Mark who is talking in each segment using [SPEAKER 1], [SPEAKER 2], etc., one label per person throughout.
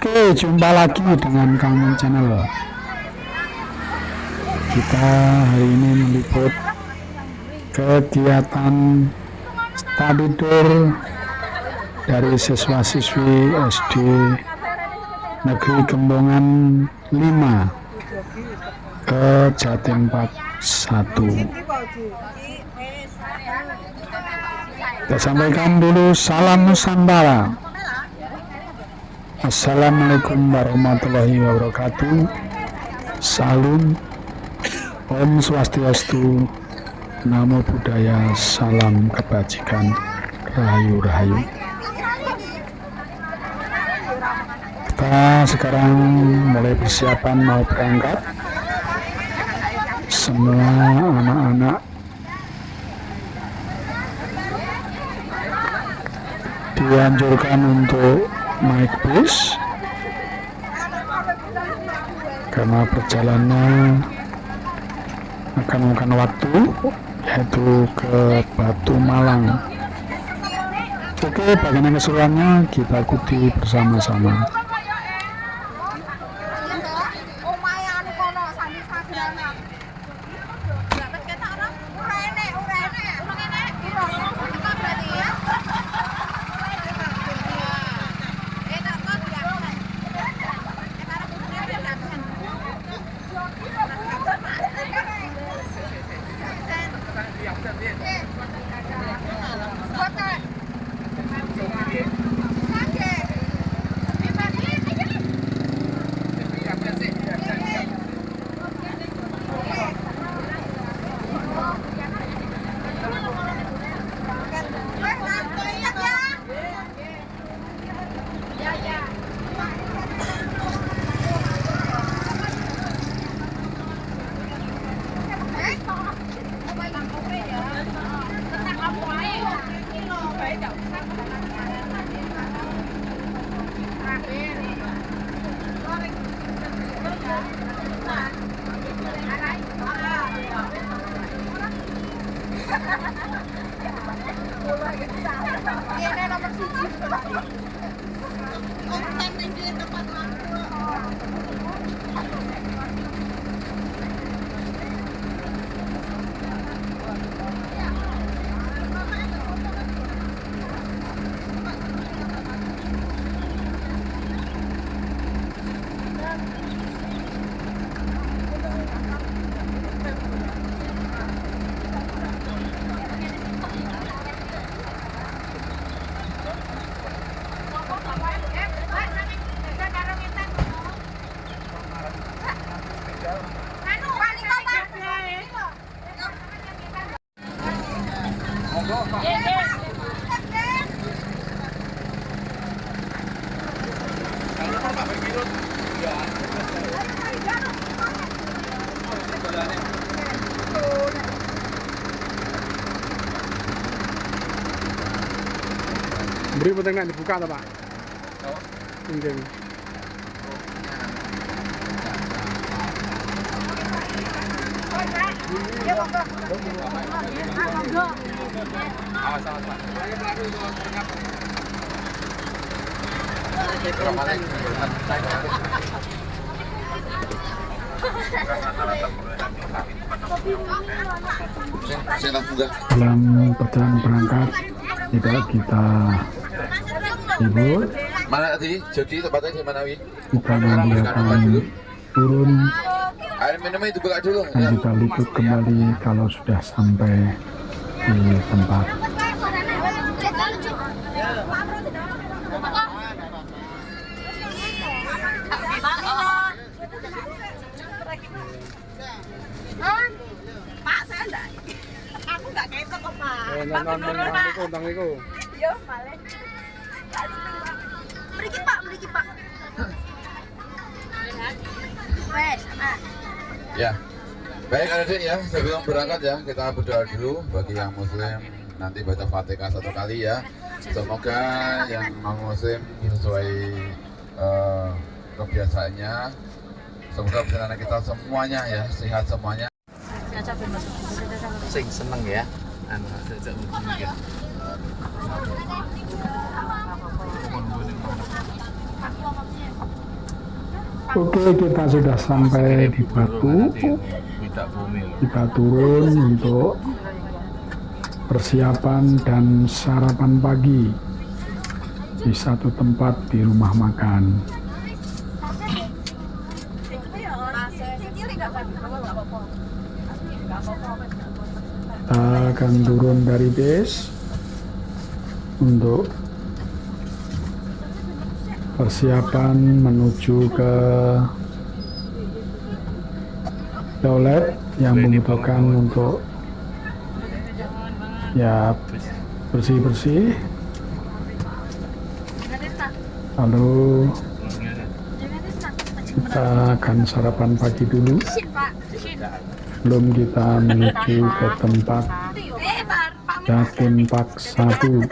[SPEAKER 1] Oke, jumpa lagi dengan Kang Channel. Kita hari ini meliput kegiatan study tour dari siswa-siswi SD Negeri Gembongan 5 ke Jatim 1. Kita sampaikan dulu salam Nusantara. Assalamualaikum warahmatullahi wabarakatuh. Salam, Om Swastiastu, Namo Buddhaya, salam kebajikan, rahayu-rahayu. Kita sekarang mulai persiapan mau berangkat. Semua anak-anak dianjurkan untuk naik bus karena perjalanan akan memakan waktu, yaitu ke Batu Malang. Oke, bagaimana keseruannya kita ikuti bersama-sama. Beri petengah dibuka atau Pak? Mungkin. Dalam perjalanan berangkat tidak kita hibur.
[SPEAKER 2] Mana tadi? Jadi tempatnya di mana, Wi?
[SPEAKER 1] Kita membiarkan turun
[SPEAKER 2] air minumnya itu buka dulu.
[SPEAKER 1] dan kita liput kembali kalau sudah sampai di tempat.
[SPEAKER 3] Pak, saya enggak. Aku enggak ketok kok, Pak.
[SPEAKER 1] Tentang itu.
[SPEAKER 3] Yo, male. Mriki, Pak, mriki, Pak. Wes, aman.
[SPEAKER 2] Ya. Baik adik ya, sebelum berangkat ya, kita berdoa dulu bagi yang muslim nanti baca Fatihah 1 kali ya. Semoga yang non-muslim sesuai kebiasaannya. Semoga perjalanan kita semuanya ya, sehat semuanya.
[SPEAKER 4] Sing seneng ya.
[SPEAKER 1] Oke, kita sudah sampai di Batu. Kita turun untuk persiapan dan sarapan pagi di satu tempat di rumah makan. Kita akan turun dari bis untuk persiapan menuju ke toilet yang membutuhkan untuk ya bersih-bersih. Lalu kita akan sarapan pagi dulu sebelum kita menuju ke tempat Jatim Park 1.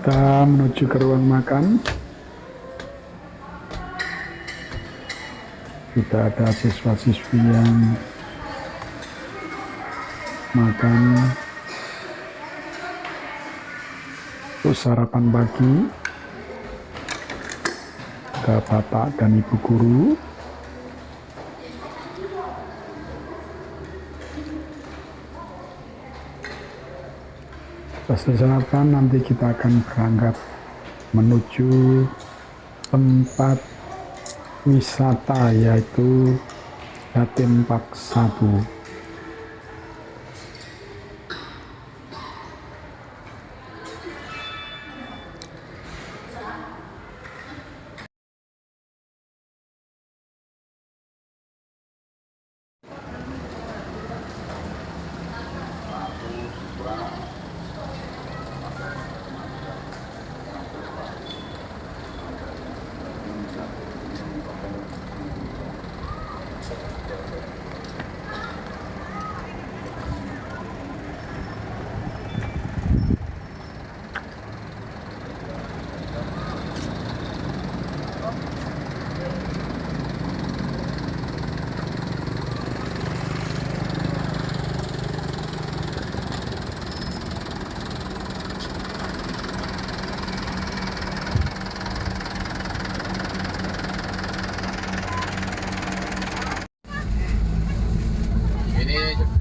[SPEAKER 1] Kita menuju ke ruang makan. Sudah ada siswa-siswi yang makan untuk sarapan pagi ke bapak dan ibu guru. Selesai sarapan, nanti kita akan berangkat menuju tempat wisata yaitu Jatim Park 1.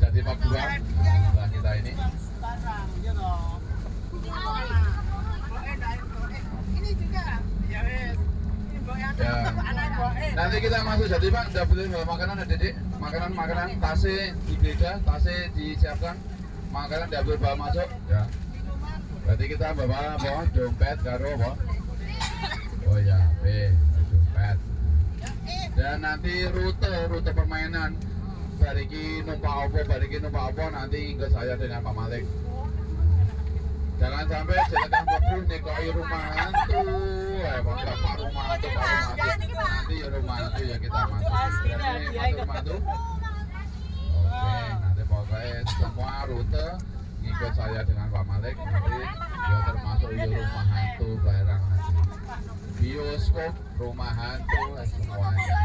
[SPEAKER 2] Jatim Park 2 setelah kita ini. Ya. Nanti kita masuk Jatim Park udah boleh bawa makanan, adik-adik. Makanan tasnya digeledah, tasnya disiapkan. Makanan udah boleh bawa masuk. Ya. Berarti kita bawa dompet karo apa? Oh ya, dompet. Dan nanti rute permainan. Bariki numpak apa nanti ke saya dengan Pak Malik. Jangan sampai jelekan pun nikoi rumah hantu. Bapak rumah hantu, nanti ya rumah hantu ya kita masuk. Rumah hantu. Oke, nanti pokoknya semua rute ikut saya dengan Pak Malik. Nanti ya termasuk ya rumah hantu barang nanti. Bioskop, rumah hantu, semuanya.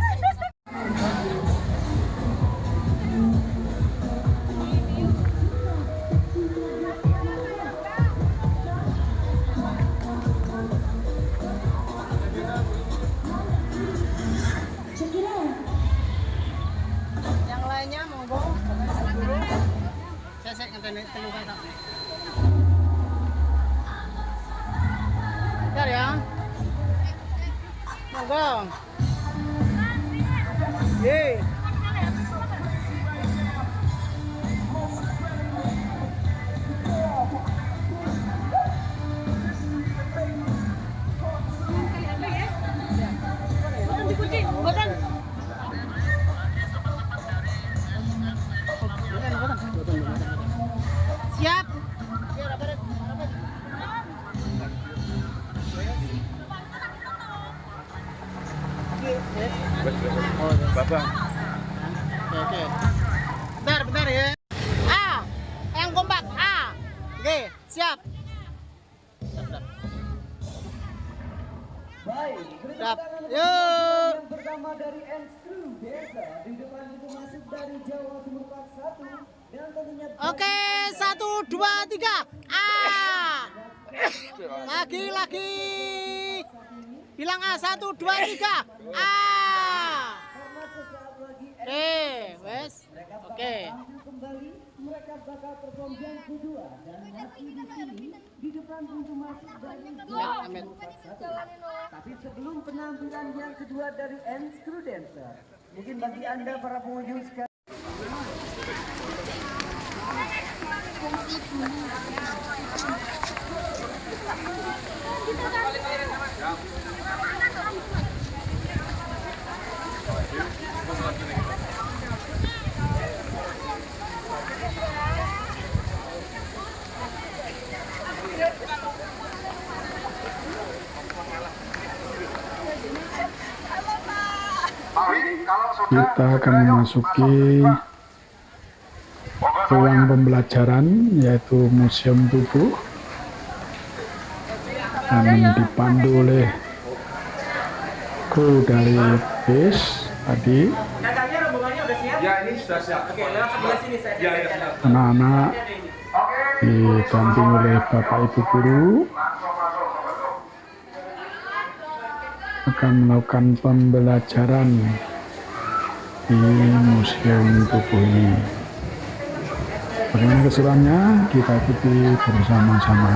[SPEAKER 4] Bentar ya. Monggo. Ye. Oke. Bentar ya. A. Yang kompak. A. Oke, siap.
[SPEAKER 5] Baik,
[SPEAKER 4] Siap.
[SPEAKER 5] yang
[SPEAKER 4] Yuk.
[SPEAKER 5] pertama dari Enstru Desa di depan itu masuk dari Jawa Timur 41 dan tentunya
[SPEAKER 4] Oke, 1, 2, 3. A. Lagi. Bilang A, 1, 2, 3. A.
[SPEAKER 5] karena sesaat lagi
[SPEAKER 4] Oke, wes. Oke.
[SPEAKER 5] tampil kembali, mereka bakal perform yang kedua dan masih di sini di depan pintu masuk dari Jawa
[SPEAKER 4] Amin.
[SPEAKER 5] Timur 41. Tapi sebelum penampilan yang kedua dari Enstru Dancer, mungkin bagi Anda para pengunjung sekalian
[SPEAKER 1] Kita akan memasuki ruang pembelajaran yaitu Museum Tubuh dan dipandu oleh kru dari BIS tadi. Anak-anak didampingi oleh Bapak Ibu guru akan melakukan pembelajaran di Museum Tubuh ini. Bagaimana keseruannya? Kita ikuti bersama-sama.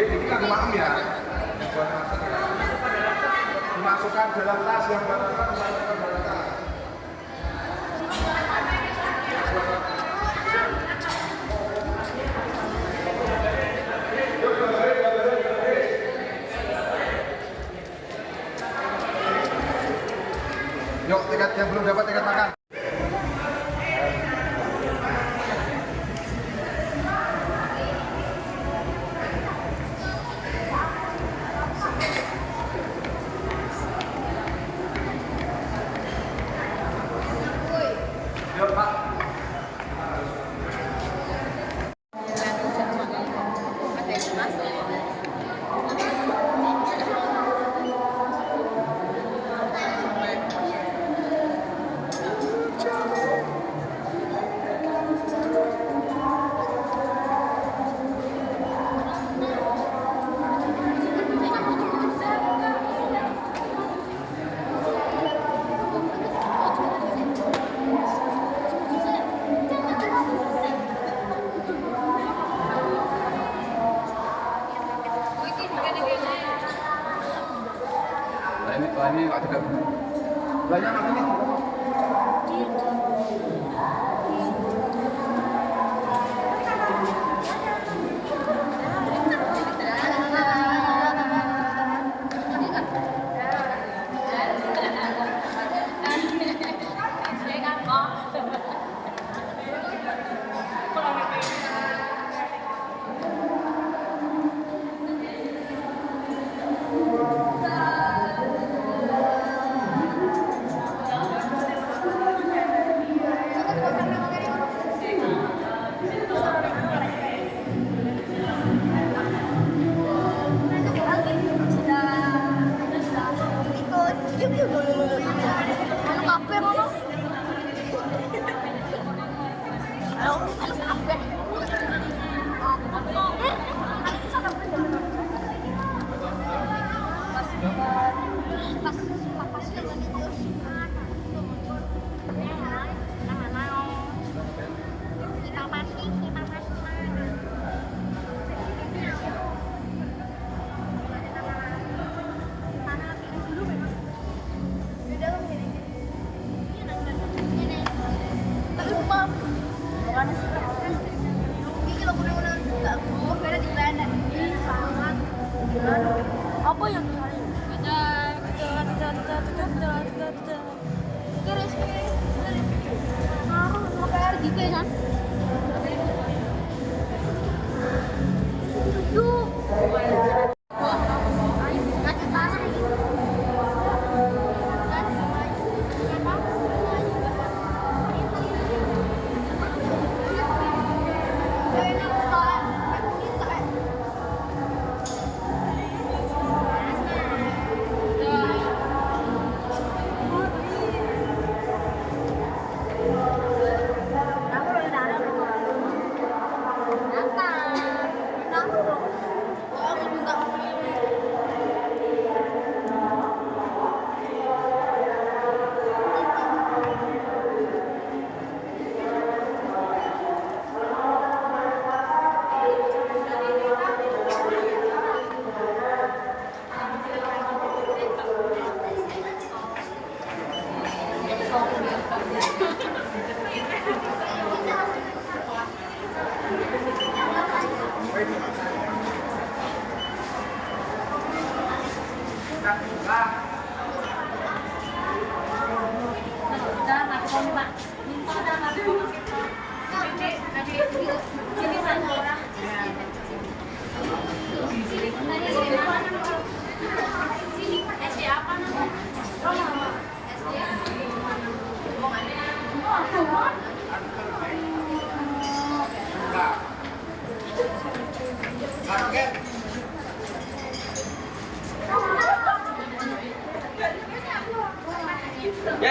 [SPEAKER 2] Ini kan malam ya. Dimasukkan dalam tas yang yuk, tiket yang belum dapat tiket makan. Yuk, Pak. Ini nggak juga banyak ini.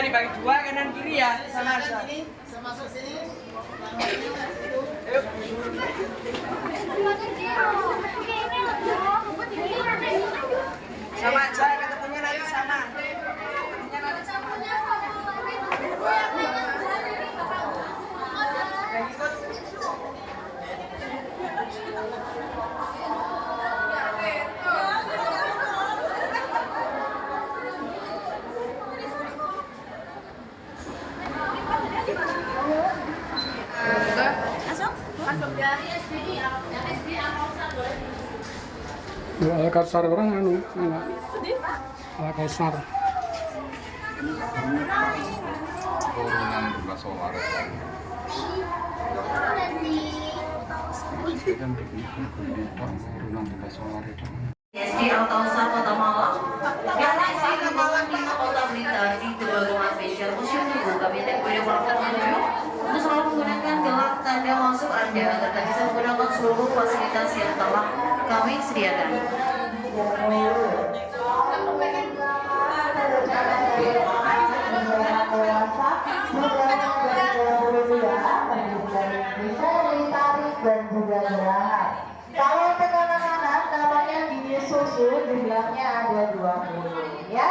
[SPEAKER 6] dibagi dua kanan kiri ya, sama aja.
[SPEAKER 4] Masuk sini.
[SPEAKER 6] Sama aja, ketemunya nanti sama. Ketemunya nanti sama. Yang ikut.
[SPEAKER 1] Dua ala kasar orang anu, ala kasar.
[SPEAKER 2] Turunan bola solar. Turunan bola solar itu.
[SPEAKER 7] SD Al-Kausar Kota Malang yang SD Kepala Bina Kota Blitar di dua rumah spesial museum ibu Kabupaten Boyolali untuk selalu menggunakan gelang tanda masuk Anda agar tak bisa menggunakan seluruh fasilitas yang telah kami sediakan.
[SPEAKER 5] Kalau untuk anak-anak namanya gigi susu, jumlahnya ada 20 ya.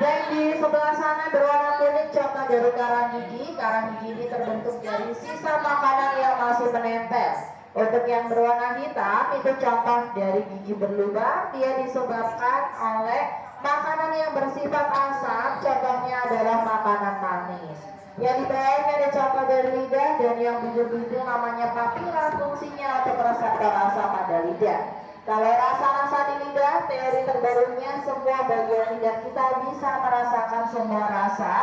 [SPEAKER 5] Dan di sebelah sana berwarna kuning contoh dari karang gigi. Karang gigi ini terbentuk dari sisa makanan yang masih menempel. Untuk yang berwarna hitam itu contoh dari gigi berlubang. Dia disebabkan oleh makanan yang bersifat asam. Contohnya adalah makanan manis. Yang di bawahnya ada contoh dari lidah, dan yang biru-biru namanya papila, fungsinya untuk reseptor rasa pada lidah. Kalau rasa-rasa di lidah, teori terbarunya semua bagian lidah kita bisa merasakan semua rasa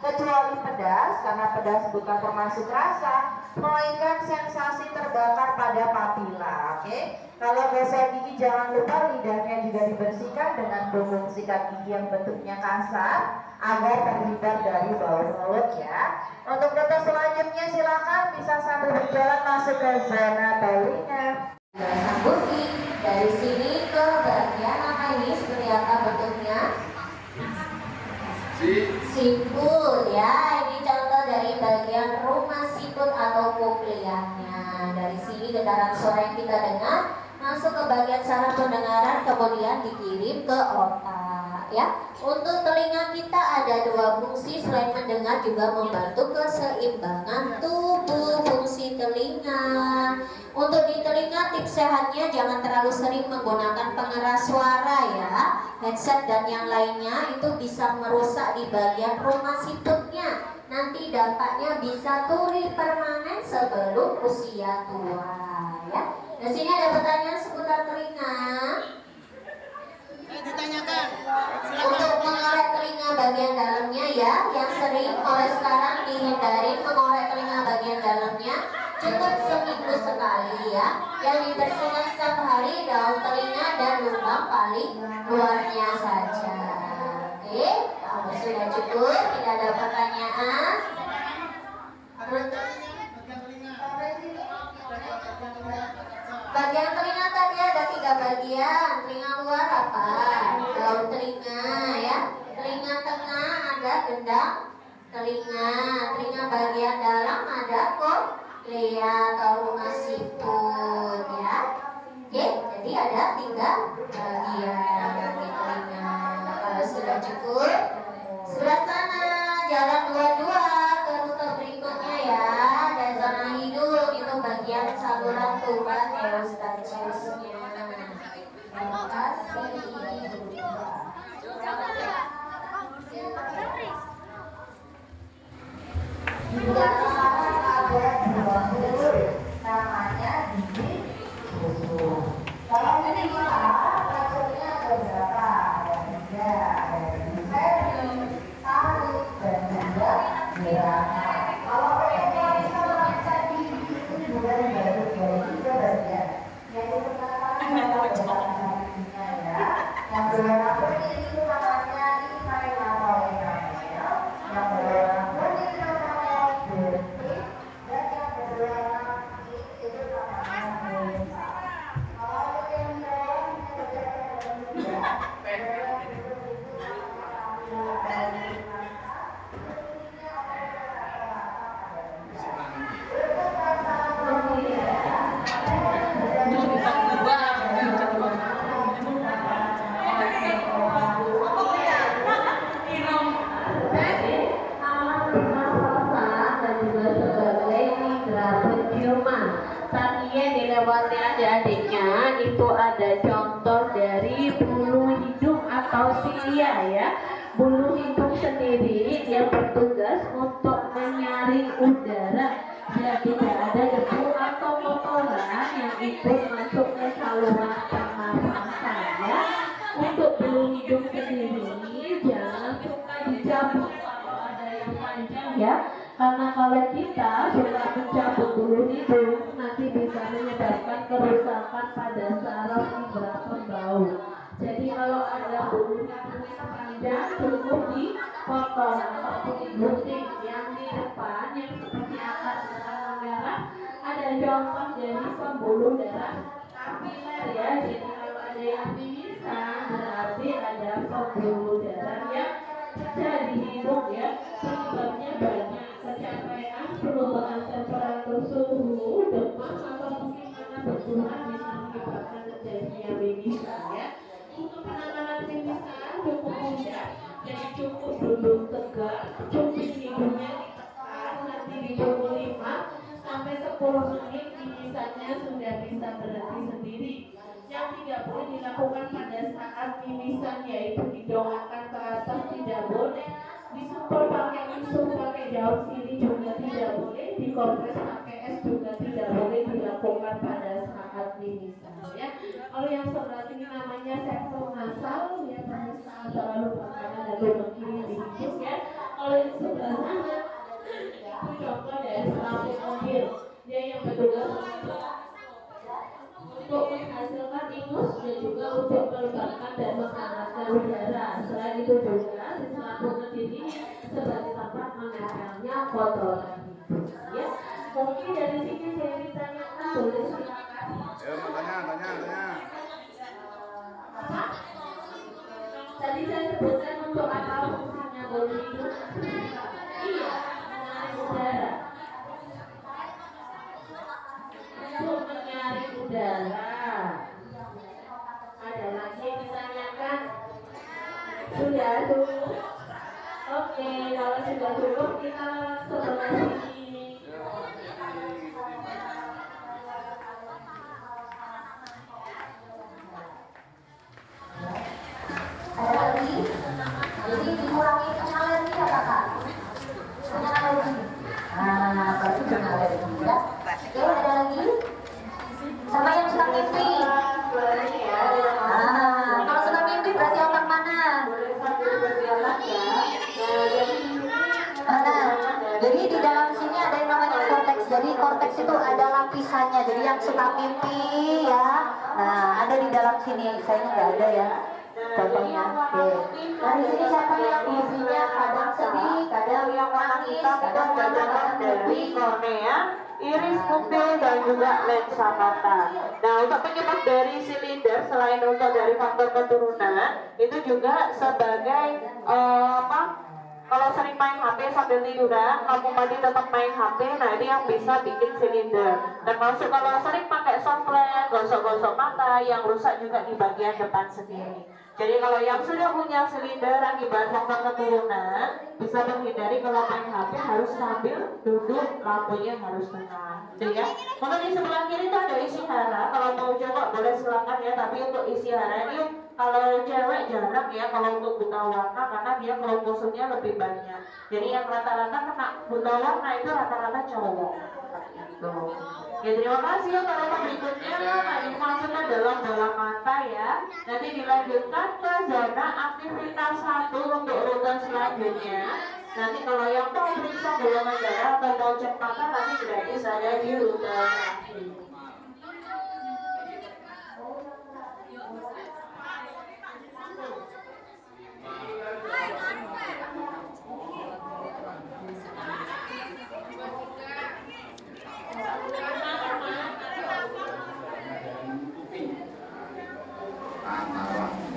[SPEAKER 5] kecuali pedas, karena pedas bukan termasuk rasa, melainkan sensasi terbakar pada papila. Oke? Kalau gosok gigi jangan lupa lidahnya juga dibersihkan dengan punggung sikat gigi yang bentuknya kasar agar terhindar dari bau mulut ya. Untuk dokter selanjutnya silakan bisa sambil berjalan masuk ke zona telinga.
[SPEAKER 7] Sambut dari sini ke bagian apa ini, seperti apa bentuknya? Siput ya, ini contoh dari bagian rumah siput atau kokleanya. Dari sini getaran suara yang kita dengar masuk ke bagian saraf pendengaran, kemudian dikirim ke otak ya. Untuk telinga kita ada dua fungsi, selain mendengar juga membantu keseimbangan tubuh. Fungsi telinga, untuk di telinga tips sehatnya jangan terlalu sering menggunakan pengeras suara ya. Headset dan yang lainnya itu bisa merusak di bagian rumah siputnya. Nanti dampaknya bisa tuli permanen sebelum usia tua ya. Di sini ada pertanyaan seputar telinga.
[SPEAKER 4] Ditanyakan.
[SPEAKER 7] Untuk mengorek telinga bagian dalamnya ya, yang sering oleh sekarang dihindari mengorek telinga bagian dalamnya, cukup seminggu sekali ya. Yang dibersihkan setiap hari daun telinga dan lubang paling luarnya saja. Oke, kalau sudah cukup, tidak ada pertanyaan. Bagian telinga tadi ada 3 bagian. Telinga luar apa? Daun telinga ya. Telinga tengah ada gendang telinga. Telinga bagian dalam ada koklea atau rumah siput ya. Oke, jadi ada 3 bagian di telinga. Kalau sudah cukup, sebelah sana jalan 22 ke rute berikutnya ya. Ada zona hidung, itu bagian saluran tubat eustachiusnya. Terima kasih.
[SPEAKER 5] Juga sekarang ada 20 namanya gigi susu. Kalau ini kita racunnya ada berapa? Ada 3, ada 3. Salosilia ya. Bulu hidung sendiri yang bertugas untuk menyaring udara biar tidak ada debu atau kotoran yang ikut masuk ke saluran pernafasan ya. Untuk bulu hidung sendiri jangan suka dicabut kalau ada yang panjang ya, karena kalau kita suka mencabut bulu hidung nanti bisa menyebabkan kerusakan pada saraf indera pembau. Jadi kalau ada bulu hidung panjang cukup dipotong ataupun digunting. Yang di depan yang seperti akar warna merah ada contoh dari pembuluh darah kapiler ya. Jadi kalau ada yang pingsan berarti ada pembuluh darah yang pecah di hidung ya. Penyebabnya banyak, kecapean, perubahan temperatur suhu, demam atau mungkin karena berkurang bisa menyebabkan terjadinya mimisan ya. Untuk penanganan mimisan cukup mudah, jadi cukup duduk tegak, cuping hidungnya ditekan, nanti ditunggu 5 sampai 10 menit mimisannya sudah bisa berhenti sendiri. Yang tidak boleh dilakukan pada saat mimisan yaitu didongakkan ke atas, tidak boleh disumpul pakai tisu, pakai daun sirih juga tidak boleh, dikompres pakai es juga tidak boleh dilakukan pada saat mimisan ya. Kalau yang sebelah ini namanya septum nasal ya, pemirsa antara lubang kanan dan lubang kiri di hidung ya. Kalau yang sebelah sana itu contoh dari selaput mobil, dia yang bertugas untuk menghasilkan ingus dan juga untuk melembabkan dan menghangatkan udara. Selain itu juga si selaput mobil ini sebagai tempat menempelnya kotoran hidung ya. Mungkin dari sini saya ditanyakan, boleh silakan.
[SPEAKER 2] Tanya.
[SPEAKER 5] Tadi saya sebutkan untuk apa fungsinya bulu hidung? Iya, menyaring udara. Untuk menyaring udara. Ada lagi yang ditanyakan? Sudah cukup? Oke, kalau sudah cukup kita sebelah sini.
[SPEAKER 7] Ada lagi? Jadi dikurangi alergi ya kakak? Punya alergi? Nah, berarti punya alergi ya. Oke, ada lagi? Sama yang suka mimpi? Kalau suka mimpi berarti otak mana? Jadi di dalam sini ada yang namanya korteks. Jadi korteks itu ada lapisannya. Jadi yang suka mimpi ya, nah ada di dalam sini. Saya nggak ada ya. Contohnya, oke. Dari sini siapa yang isinya kadang sedih, kadang yang nangis, kadang
[SPEAKER 8] dari kornea, iris pupil dan juga lensa mata. Nah, untuk penyebab dari silinder selain untuk dari faktor keturunan itu juga sebagai kalau sering main HP sambil tiduran, kamu tadi tetap main HP, nah ini yang bisa bikin silinder. Termasuk kalau sering pakai software, gosok-gosok mata, yang rusak juga di bagian depan sendiri. Jadi kalau yang sudah punya silinder akibat faktor keturunan, bisa menghindari kalau main HP harus sambil duduk, lampunya harus tenang. Ya. Kalau di sebelah kiri itu ada isi hara, kalau mau coba boleh silakan ya, tapi untuk isi hara ini kalau cewek jarang ya, kalau untuk buta warna karena dia kromosomnya lebih banyak. Jadi yang rata-rata kena buta warna itu rata-rata cowok. Ya terima kasih ya. Kalau berikutnya tadi masuknya dalam mata ya. Nanti dilanjutkan ke zona aktivitas 1 untuk urutan selanjutnya. Nanti kalau yang mau periksa golongan darah atau mau cek mata nanti gratis ada di urutan terakhir.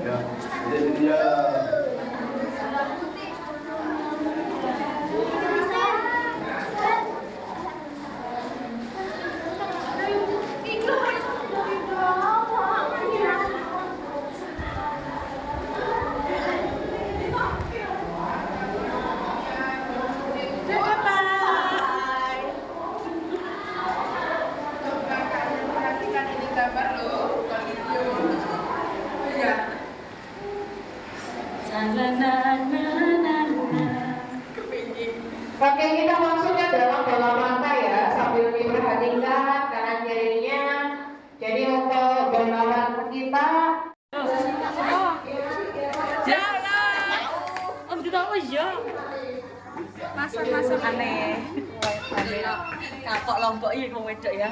[SPEAKER 2] Ya, jadi dia
[SPEAKER 6] iya. Masa-masa aneh. Kapok lombok iki wong wedok ya.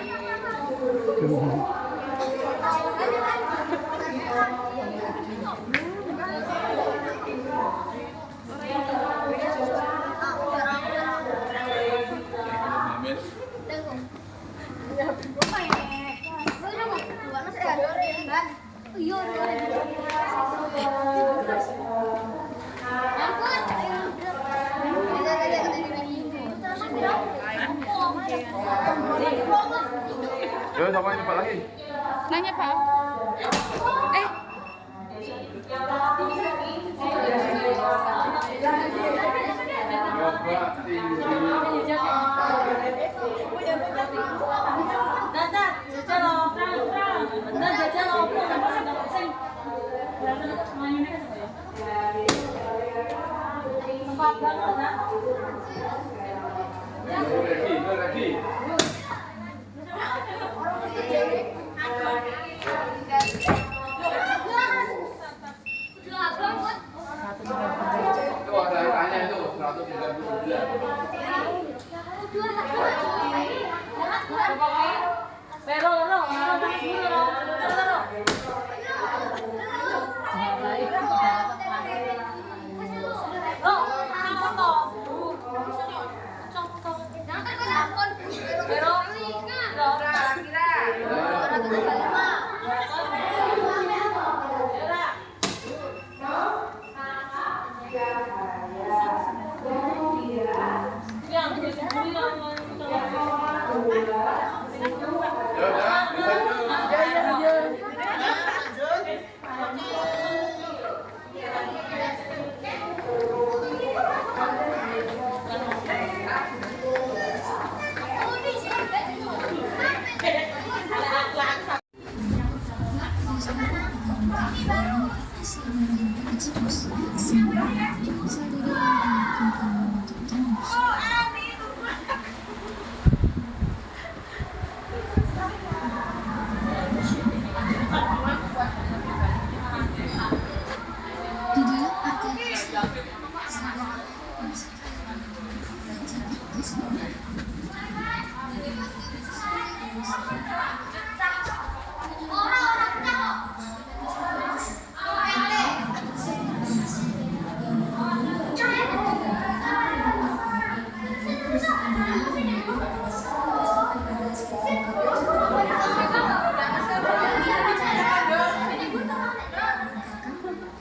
[SPEAKER 2] Yo, sama ini Pak lagi.
[SPEAKER 6] Nanya Pak.
[SPEAKER 2] Lagi. Itu ada angkanya itu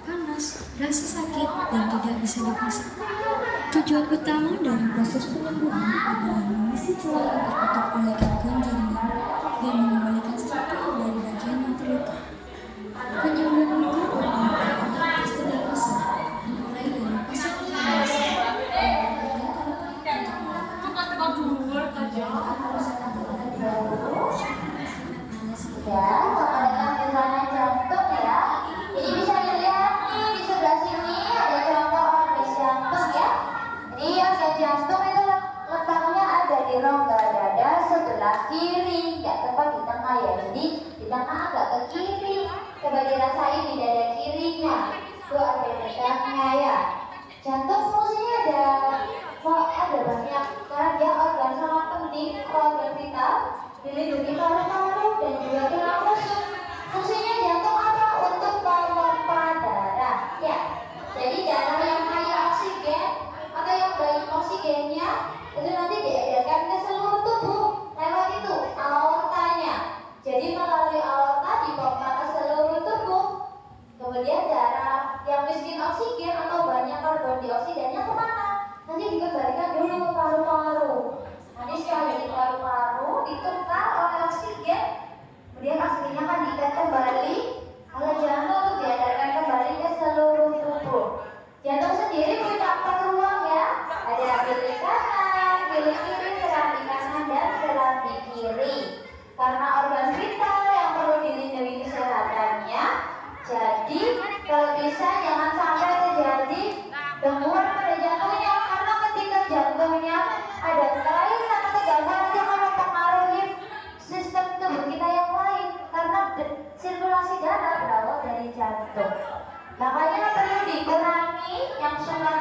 [SPEAKER 9] 'Panas, rasa sakit, dan tidak bisa dipaksa. Tujuan utama dari proses penyembuhan adalah mengisi celah yang tertutup oleh gangguan jaringan dan mengembalikan struktur dari bagian yang terluka. Penyembuhan luka merupakan aktivitas tidak rasa, dimulai dari pasien yang merasa dan berbagian terluka untuk melakukan
[SPEAKER 7] Ya, kepada misalnya jantung ya. Jadi bisa dilihat nih di sebelah sini ada contoh organ jantung ya. Jadi organ jantung itu letaknya ada di rongga dada sebelah kiri, nggak tepat di tengah ya. Jadi di tengah agak ke kiri. Coba dirasain di dada kirinya. Itu ada letaknya ya. Jantung fungsinya ada banyak karena dia organ sangat penting, organ vital. Dilindungi paru-paru dan juga tulang rusuk. Fungsinya jantung apa? Untuk pompa darah. Ya. Jadi darah yang kaya oksigen atau yang banyak oksigennya itu nanti diedarkan ke seluruh tubuh lewat itu aortanya. Jadi melalui aorta dipompa ke seluruh tubuh. Kemudian darah yang miskin oksigen atau banyak karbon dioksidannya kemana? Nanti dikembalikan dulu ke paru-paru. Nanti setelah dari paru-paru ditukar oleh oksigen, kemudian oksigennya akan diikat kembali. Kalau jantung itu diedarkan kembali ke seluruh tubuh. Jantung sendiri punya 4 ruang ya. Ada bilik kanan, bilik kiri, serambi kanan dan serambi kiri. Karena organ vital yang perlu dilindungi kesehatannya, jadi kalau bisa jangan sampai terjadi gangguan pada jantungnya. Karena ketika jantungnya ada kelainan atau gangguan yang akan mempengaruhi sistem tubuh kita yang lain, karena sirkulasi darah berawal dari jantung. Makanya perlu dikurangi yang suka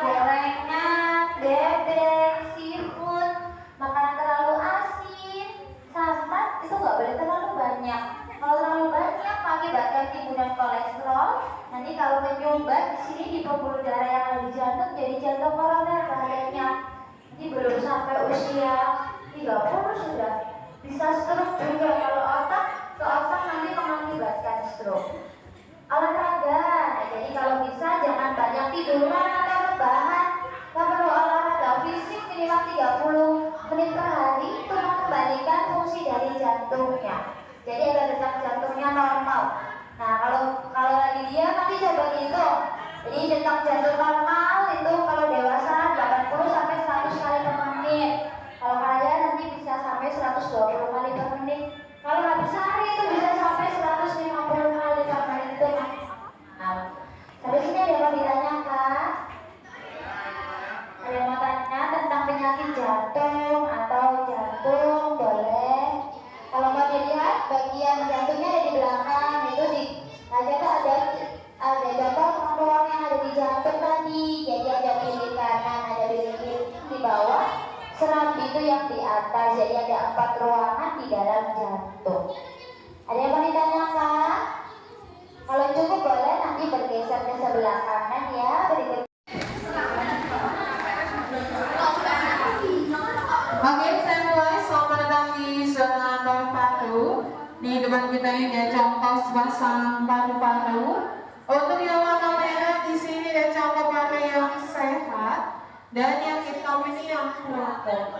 [SPEAKER 7] terjadi jantung koroner, bahayanya ini belum sampai usia 30 sudah bisa stroke juga. Kalau otak ke otak nanti mengakibatkan stroke. Olahraga, nah jadi kalau bisa jangan banyak tiduran atau rebahan. Nggak perlu olahraga fisik minimal 30 menit per hari itu mengembalikan fungsi dari jantungnya. Jadi agar detak jantungnya normal. Nah kalau lagi dia nanti coba gitu. Jadi detak jantung normal itu kalau dewasa 80 sampai 100 kali per menit. Kalau kalian nanti bisa sampai 120 kali per menit. Kalau habis hari itu bisa sampai 150 kali per menit itu. Nah, sampai sini ada yang mau ditanyakan? Ada yang mau tanya tentang penyakit jantung atau jantung? Boleh. Kalau mau dilihat bagian jantungnya ada di belakang, itu di ada gambar ruang yang ada di jantung tadi. Jadi ada bilik kanan, ada bilik kiri di bawah, serambi itu yang di atas. Jadi ada 4 ruangan di dalam jantung. Ada yang mau ditanyakan? Kalau cukup boleh nanti bergeser ke sebelah kanan ya.
[SPEAKER 8] Oke, saya mulai. Selamat datang di zona paru-paru. Di depan kita ini ada contoh pasang paru-paru. Untuk yang warna merah di sini ada contoh paru yang sehat, dan yang hitam ini yang merokok.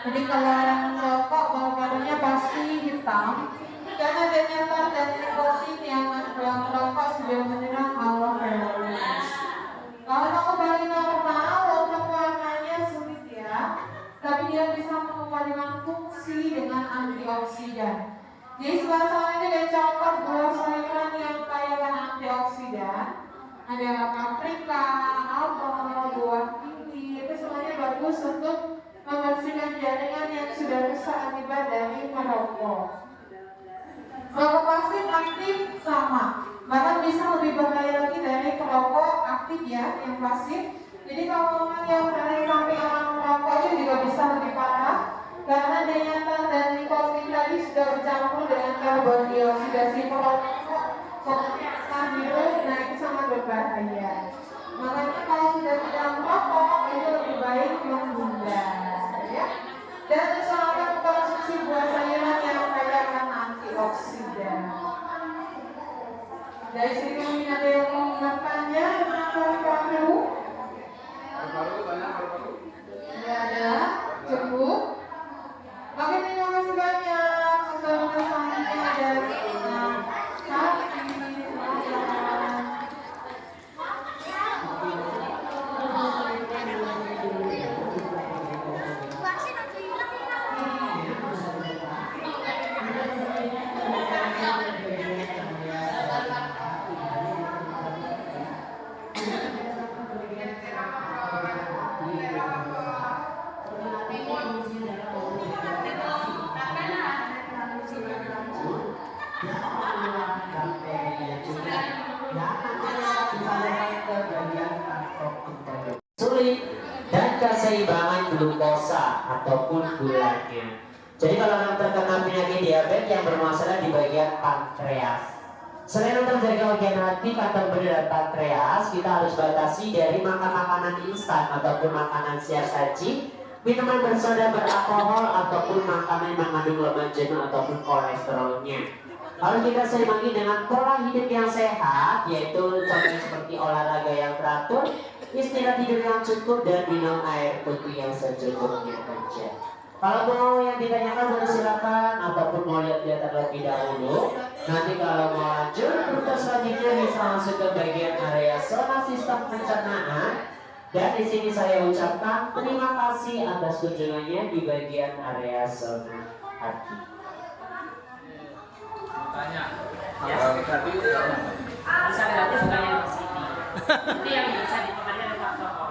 [SPEAKER 8] Jadi kalau orang merokok, paru-parunya pasti hitam. Karena adanya tar dan nikotin yang merokok sudah menyerang alveolus. Kalau kembali normal, walaupun warnanya sulit ya, tapi dia bisa mengembalikan fungsi dengan antioksidan. Di sebelah sana ini ada contoh buah sayuran yang kaya dengan antioksidan. Ada paprika, apel, buah kiwi, itu semuanya bagus untuk membersihkan jaringan yang sudah rusak akibat dari merokok. Rokok pasif aktif sama, bahkan bisa lebih bahaya lagi dari perokok aktif ya, yang pasif. Jadi kalau orang yang dari samping orang merokok itu juga bisa lebih parah, karena denyatar dan nikotin tadi sudah bercampur dengan karbon dioksidasi perokok, virus, nah itu sangat berbahaya. Makanya kalau sudah tidak merokok itu lebih baik menghindar ya. Dan usahakan konsumsi buah sayuran yang kaya akan antioksidan. Dari sini mungkin ada yang mau bertanya tentang paru-paru?
[SPEAKER 2] Paru-paru banyak paru-paru?
[SPEAKER 8] Tidak ada, cukup. Oke, terima kasih banyak. Untuk selanjutnya ada
[SPEAKER 10] sulit dan keseimbangan glukosa ataupun gulanya. Jadi kalau orang terkena penyakit diabetes yang bermasalah di bagian pankreas, selain untuk menjaga organ hati atau berat pankreas, kita harus batasi dari makan makanan instan ataupun makanan siap saji, minuman bersoda beralkohol ataupun makanan yang mengandung lemak jenuh ataupun kolesterolnya. Harus kita seimbangi dengan pola hidup yang sehat, yaitu contohnya seperti olahraga yang teratur, istirahat tidur yang cukup, dan minum air putih yang secukupnya saja. Kalau mau yang ditanyakan boleh silakan, ataupun mau lihat-lihat terlebih dahulu. Nanti kalau mau lanjut, rute selanjutnya bisa masuk ke bagian area zona sistem pencernaan. Dan di sini saya ucapkan terima kasih atas kunjungannya di bagian area zona hati.
[SPEAKER 2] Tanya.
[SPEAKER 10] Ya.
[SPEAKER 2] Tadi
[SPEAKER 10] Bisa gratis bukan yang di sini. Itu yang bisa dipakai oleh faktor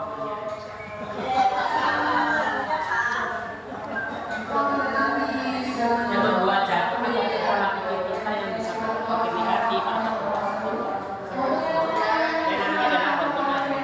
[SPEAKER 10] yang membuat jantung menjadi pola pikir kita yang bisa berpikir negatif atau positif. Dan namanya adalah hormon.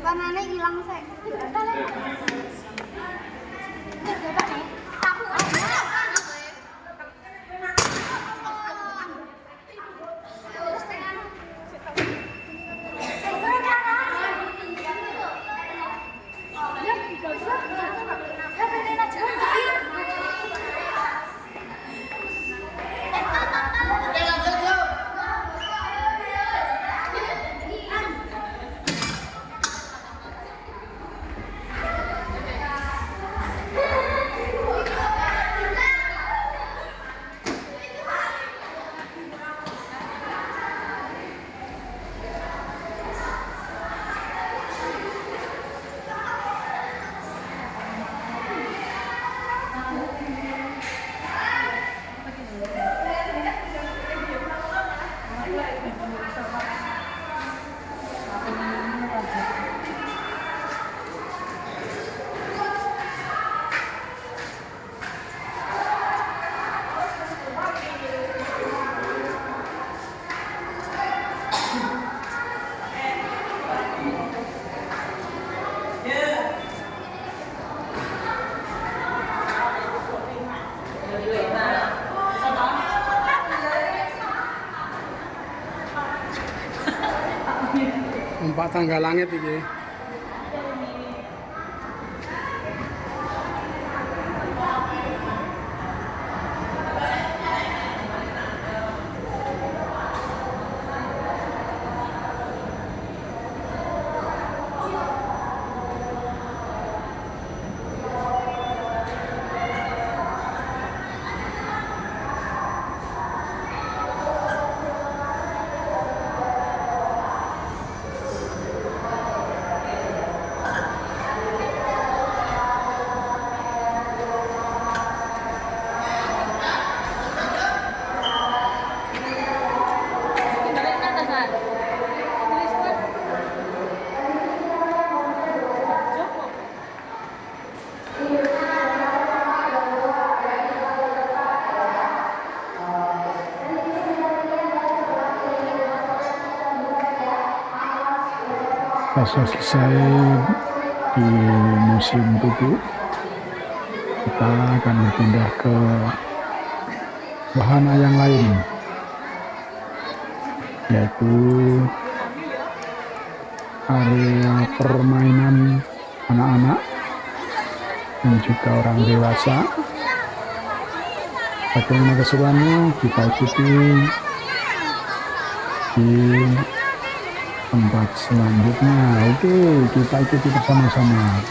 [SPEAKER 3] Warnanya hilang saya.
[SPEAKER 1] Numpak tangga langit iki. Pas selesai di Museum Tugu, kita akan berpindah ke wahana yang lain, yaitu area permainan anak-anak dan juga orang dewasa. Bagaimana keseruannya kita ikuti di tempat selanjutnya. Oke, kita ikuti bersama-sama.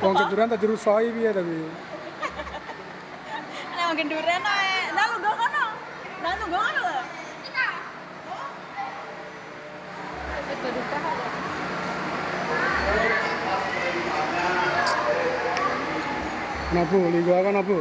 [SPEAKER 11] Wong keduran tadi rusoi piye tapi.
[SPEAKER 3] Nek wong keduran ae, nang lu kono. Nang lu kono lho. Wis berduka aja.
[SPEAKER 11] Nabu, linggo apa nabu?